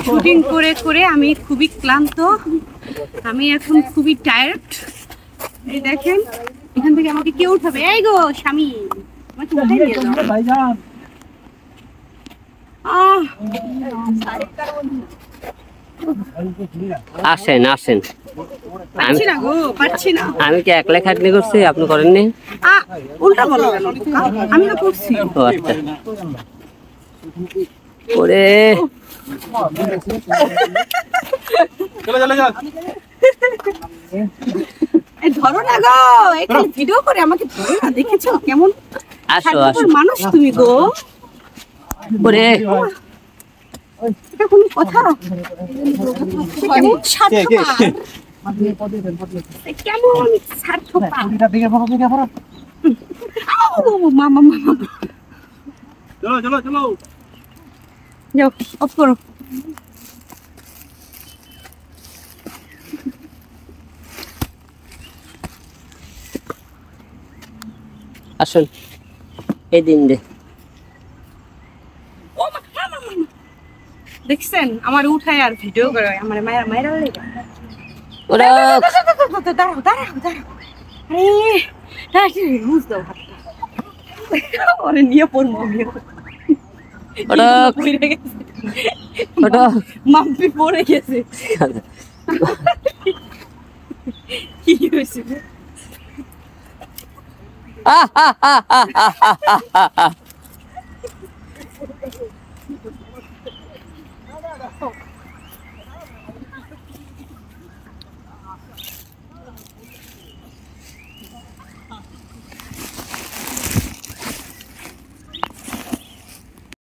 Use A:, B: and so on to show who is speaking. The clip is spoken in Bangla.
A: শুটিং করে করে আমি খুবই ক্লান্ত, আমি এখন খুবই টায়ার্ড। এই দেখেন এখান থেকে আমাকে কে উঠাবে? এই গো স্বামী, আমাকে উঠাই নিয়ে যাও। ভাইজান
B: আসেন আসেন।
A: পারছি না গো, পারছি না।
B: আমি কি একলা খাটনি করছি, আপনি করেননি?
A: উল্টা বলো কেন? আমি তো করছি।
B: ও আচ্ছা। ওরে
A: ধরো না গো, একটু ভিডিও করে আমাকে ধরো না, দেখেছো কেমন
B: আসো আসো
A: মানুষ তুমি গো।
B: ওরে
A: এটা কোনো কথা? কেমন স্বার্থপর, কেমন স্বার্থপর। মামা মামা চলো চলো চলো, যাও অফ করো।
B: আসুন এই দিন দে।
A: দেখছেন আমার উঠায় আর ভিডিও করে আমার মায়ের মায়ের লেগে।
B: ওরা
A: দাঁড়াও দাঁড়াও দাঁড়াও, আরে বুঝ দাও হাতটা, ওরে নিয়ে পড়বো আমি।
B: ওরা ওটা
A: মাম্পি পড়ে গেছে। কি হয়েছে?